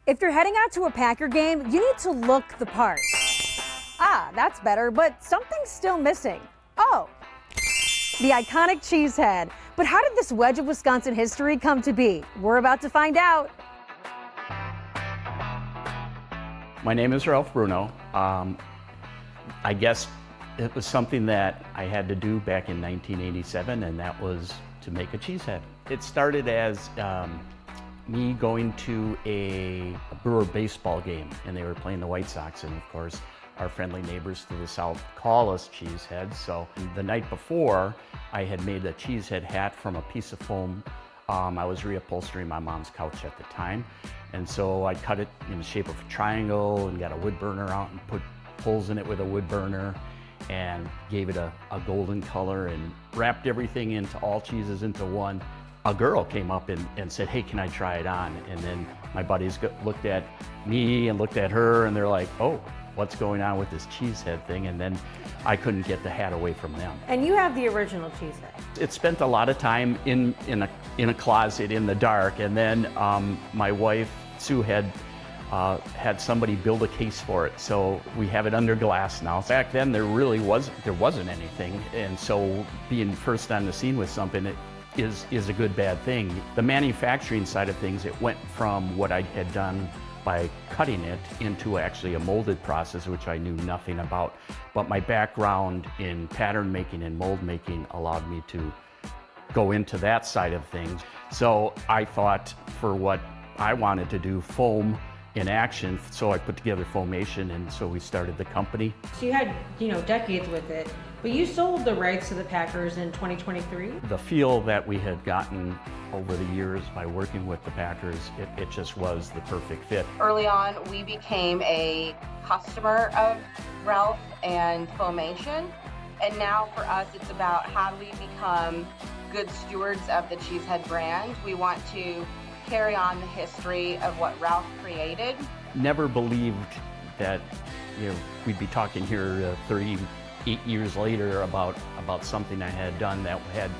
If you're heading out to a Packer game, you need to look the part. Ah, that's better, but something's still missing. Oh, the iconic cheesehead. But how did this wedge of Wisconsin history come to be? We're about to find out. My name is Ralph Bruno. I guess it was something that I had to do back in 1987, and that was to make a cheesehead. It started as me going to a Brewer baseball game, and they were playing the White Sox, and of course, our friendly neighbors to the south call us cheeseheads. So the night before, I had made a cheesehead hat from a piece of foam. I was reupholstering my mom's couch at the time, and so I cut it in the shape of a triangle and got a wood burner out and put holes in it with a wood burner and gave it a golden color and wrapped everything into all cheeses into one. A girl came up and said, "Hey, can I try it on?" And then my buddies looked at me and looked at her, and they're like, "Oh, what's going on with this cheesehead thing?" And then I couldn't get the hat away from them. And you have the original cheesehead. It spent a lot of time in a closet in the dark, and then my wife Sue had somebody build a case for it, so we have it under glass now. Back then there wasn't anything, and so being first on the scene with something is a good bad thing. The manufacturing side of things, it went from what I had done by cutting it into actually a molded process, which I knew nothing about. But my background in pattern making and mold making allowed me to go into that side of things. So I thought, for what I wanted to do, foam in action, so I put together Foamation, and so we started the company. So you had, decades with it, but you sold the rights to the Packers in 2023? The feel that we had gotten over the years by working with the Packers, it just was the perfect fit. Early on, we became a customer of Ralph and Foamation, and now for us, it's about how do we become good stewards of the Cheesehead brand. We want to carry on the history of what Ralph created. Never believed that we'd be talking here 38 years later about something I had done that had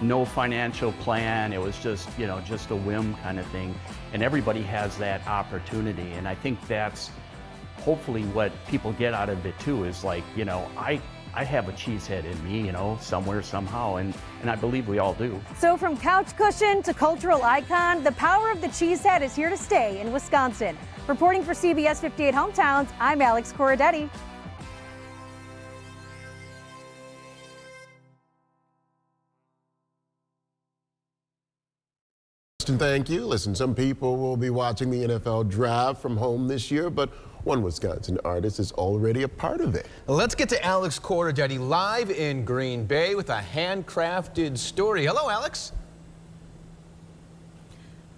no financial plan. It was just just a whim kind of thing, and everybody has that opportunity, and I think that's hopefully what people get out of it too, is like, I have a cheesehead in me, somewhere, somehow, and I believe we all do. So from couch cushion to cultural icon, the power of the cheesehead is here to stay in Wisconsin. Reporting for CBS 58 Hometowns, I'm Alex Corradetti. Thank you. Listen, some people will be watching the NFL draft from home this year, but one Wisconsin artist is already a part of it. Let's get to Alex Corradetti live in Green Bay with a handcrafted story. Hello, Alex.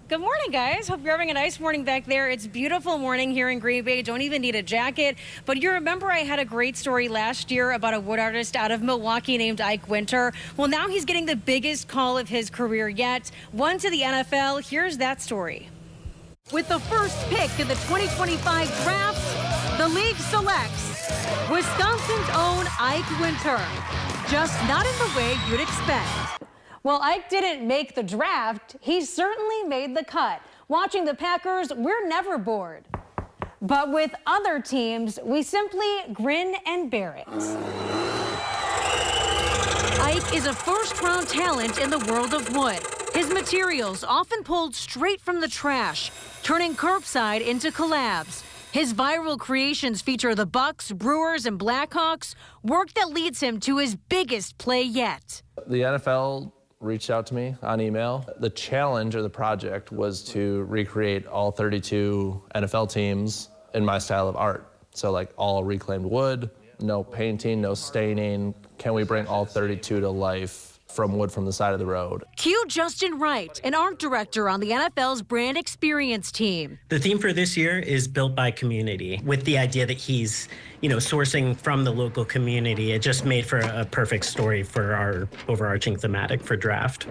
Good morning, guys. Hope you're having a nice morning back there. It's a beautiful morning here in Green Bay. Don't even need a jacket. But you remember I had a great story last year about a wood artist out of Milwaukee named Ike Winter. Well, now he's getting the biggest call of his career yet. One to the NFL. Here's that story. With the first pick in the 2025 draft, the league selects Wisconsin's own Ike Winter. Just not in the way you'd expect. Well, Ike didn't make the draft. He certainly made the cut. Watching the Packers, we're never bored. But with other teams, we simply grin and bear it. Ike is a first-round talent in the world of wood. His materials often pulled straight from the trash, turning curbside into collabs. His viral creations feature the Bucks, Brewers, and Blackhawks, work that leads him to his biggest play yet. The NFL reached out to me on email. The challenge or the project was to recreate all 32 NFL teams in my style of art. So like all reclaimed wood, no painting, no staining. Can we bring all 32 to life from wood from the side of the road? Cue Justin Wright, an art director on the NFL's brand experience team. The theme for this year is built by community, with the idea that he's, sourcing from the local community. It just made for a perfect story for our overarching thematic for draft.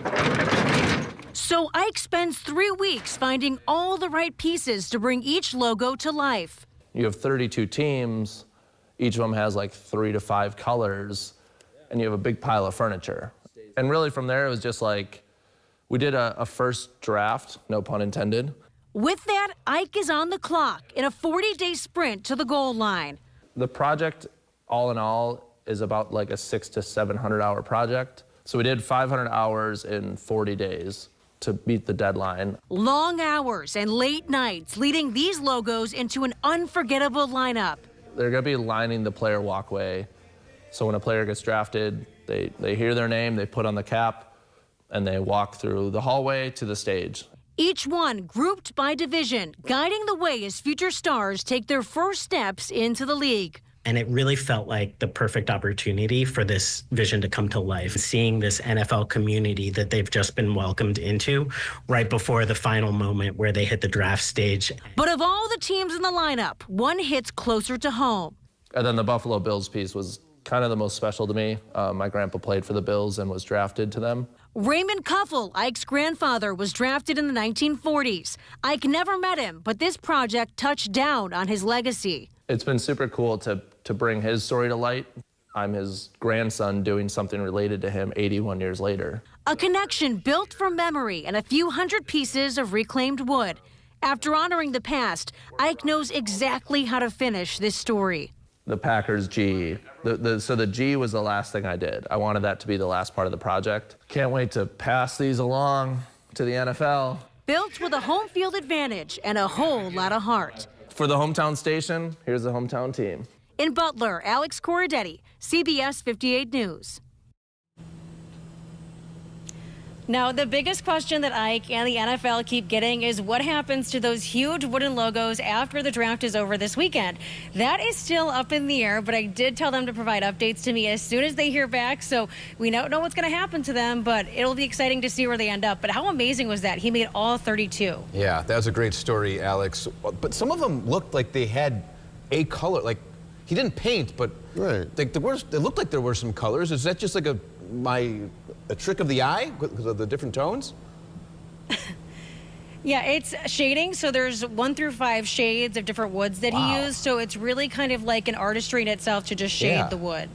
So Ike spends 3 weeks finding all the right pieces to bring each logo to life. You have 32 teams, each of them has like 3 to 5 colors, and you have a big pile of furniture. And really from there, it was just like, we did a first draft, no pun intended. With that, Ike is on the clock in a 40-day sprint to the goal line. The project, all in all, is about like a 600 to 700 hour project. So we did 500 hours in 40 days to beat the deadline. Long hours and late nights leading these logos into an unforgettable lineup. They're going to be lining the player walkway. So when a player gets drafted, they hear their name, they put on the cap, and they walk through the hallway to the stage. Each one grouped by division, guiding the way as future stars take their first steps into the league. And it really felt like the perfect opportunity for this vision to come to life. Seeing this NFL community that they've just been welcomed into right before the final moment where they hit the draft stage. But of all the teams in the lineup, one hits closer to home. And then the Buffalo Bills piece was kind of the most special to me. My grandpa played for the Bills and was drafted to them. Raymond Kuffel, Ike's grandfather, was drafted in the 1940s. Ike never met him, but this project touched down on his legacy. It's been super cool to bring his story to light. I'm his grandson doing something related to him 81 years later. A connection built from memory and a few hundred pieces of reclaimed wood. After honoring the past, Ike knows exactly how to finish this story. The Packers G. So the G was the last thing I did. I wanted that to be the last part of the project. Can't wait to pass these along to the NFL. Built with a home field advantage and a whole lot of heart. For the hometown station, here's the hometown team. In Butler, Alex Corradetti, CBS 58 News. Now, the biggest question that Ike and the NFL keep getting is what happens to those huge wooden logos after the draft is over this weekend. That is still up in the air, but I did tell them to provide updates to me as soon as they hear back. So we don't know what's going to happen to them, but it'll be exciting to see where they end up. But how amazing was that? He made all 32. Yeah, that was a great story, Alex. But some of them looked like they had a color. Like, he didn't paint, but it looked like there were some colors. Is that just like a trick of the eye because of the different tones? Yeah, it's shading. So there's 1 through 5 shades of different woods that he used. So it's really kind of like an artistry in itself to just shade the wood.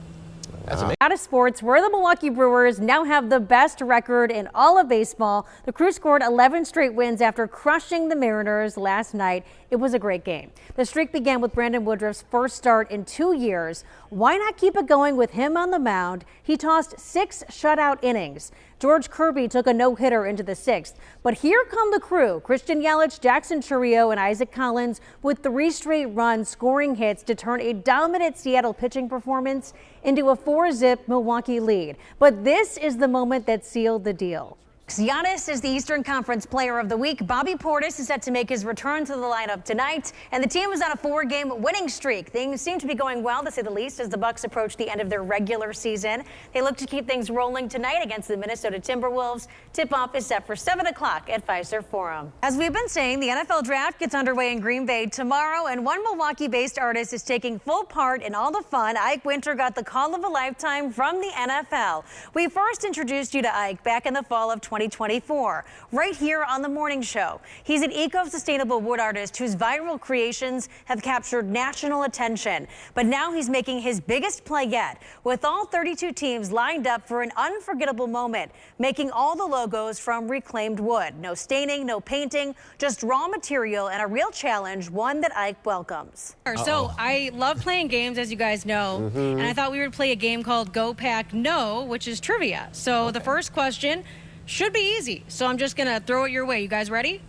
That's amazing. Out of sports, where the Milwaukee Brewers now have the best record in all of baseball. The Crew scored 11 straight wins after crushing the Mariners last night. It was a great game. The streak began with Brandon Woodruff's first start in 2 years. Why not keep it going with him on the mound? He tossed 6 shutout innings. George Kirby took a no-hitter into the 6th. But here come the Crew. Christian Yelich, Jackson Chourio, and Isaac Collins with 3 straight runs scoring hits to turn a dominant Seattle pitching performance into a 4-zip Milwaukee lead. But this is the moment that sealed the deal. Giannis is the Eastern Conference Player of the Week. Bobby Portis is set to make his return to the lineup tonight, and the team is on a 4-game winning streak. Things seem to be going well, to say the least, as the Bucks approach the end of their regular season. They look to keep things rolling tonight against the Minnesota Timberwolves. Tip-off is set for 7 o'clock at Fiserv Forum. As we've been saying, the NFL Draft gets underway in Green Bay tomorrow, and one Milwaukee-based artist is taking full part in all the fun. Ike Winter got the call of a lifetime from the NFL. We first introduced you to Ike back in the fall of 2024, right here on The Morning Show. He's an eco-sustainable wood artist whose viral creations have captured national attention. But now he's making his biggest play yet, with all 32 teams lined up for an unforgettable moment, making all the logos from reclaimed wood. No staining, no painting, just raw material, and a real challenge, one that Ike welcomes. So I love playing games, as you guys know, and I thought we would play a game called Go Pack No, which is trivia. So the first question should be easy, so I'm just gonna throw it your way. You guys ready?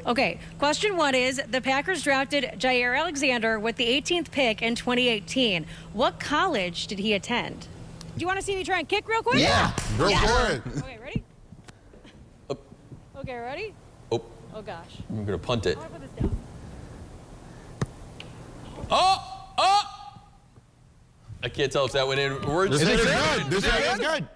Okay, question 1 is, the Packers drafted Jair Alexander with the 18th pick in 2018. What college did he attend? Do you want to see me try and kick real quick? Yeah, go for it. Okay, ready? Okay, ready? Oh gosh. I'm gonna punt it. How do I put this down? I can't tell if that went in. This is good. This is good.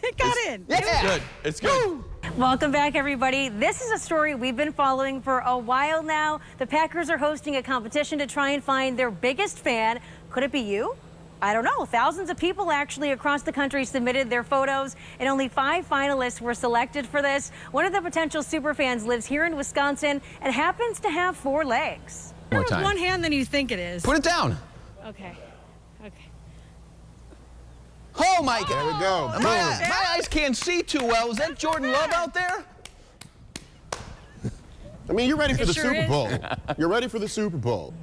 It got in. It's good. It's good. Welcome back, everybody. This is a story we've been following for a while now. The Packers are hosting a competition to try and find their biggest fan. Could it be you? I don't know. Thousands of people actually across the country submitted their photos, and only 5 finalists were selected for this. One of the potential superfans lives here in Wisconsin and happens to have 4 legs. More time. One hand than you think it is. Put it down. Okay. Okay. Oh my God. There we go. My eyes can't see too well. Is that Jordan Love out there? I mean, you're ready for the sure Super Bowl. You're ready for the Super Bowl.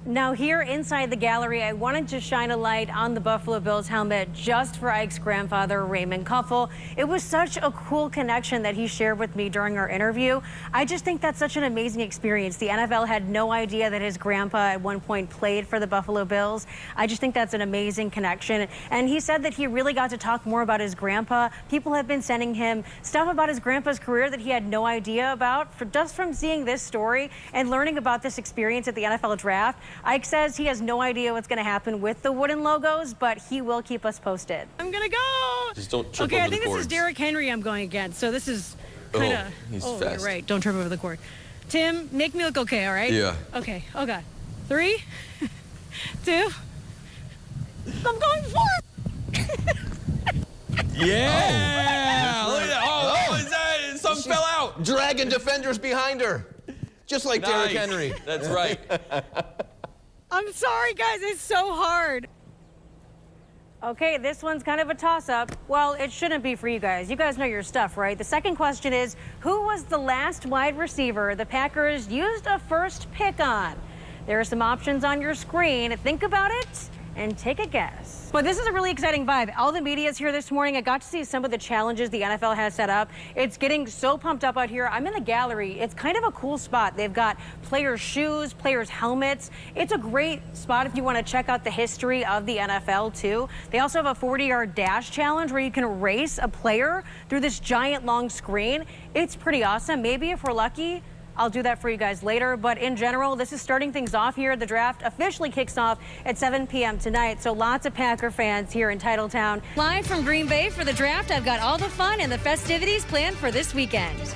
Now here inside the gallery, I wanted to shine a light on the Buffalo Bills helmet just for Ike's grandfather, Raymond Kuffel. It was such a cool connection that he shared with me during our interview. I just think that's such an amazing experience. The NFL had no idea that his grandpa at one point played for the Buffalo Bills. I just think that's an amazing connection. And he said that he really got to talk more about his grandpa. People have been sending him stuff about his grandpa's career that he had no idea about just from seeing this story and learning about this experience at the NFL draft. Ike says he has no idea what's going to happen with the wooden logos, but he will keep us posted. I'm going to go. Just don't trip okay, over I think the this cords. is Derrick Henry I'm going against, so this is kind of... he's you're fast. right. Don't trip over the cord. Tim, make me look okay, all right? Yeah. Okay. Oh, God. 3, 2... I'm going for it! Yeah! Look at that. Oh, is that? Something fell out. Dragging defenders behind her. Just like Derrick Henry. That's right. I'm sorry, guys. It's so hard. Okay, this one's kind of a toss-up. Well, it shouldn't be for you guys. You guys know your stuff, right? The second question is, who was the last wide receiver the Packers used a first pick on? There are some options on your screen. Think about it and take a guess. But this is a really exciting vibe. All the media is here this morning. I got to see some of the challenges the NFL has set up. It's getting so pumped up out here. I'm in the gallery. It's kind of a cool spot. They've got players' shoes, players' helmets. It's a great spot if you want to check out the history of the NFL, too. They also have a 40-yard dash challenge where you can race a player through this giant long screen. It's pretty awesome. Maybe if we're lucky, I'll do that for you guys later, but in general, this is starting things off here. The draft officially kicks off at 7 p.m. tonight, so lots of Packer fans here in Titletown. Live from Green Bay for the draft, I've got all the fun and the festivities planned for this weekend.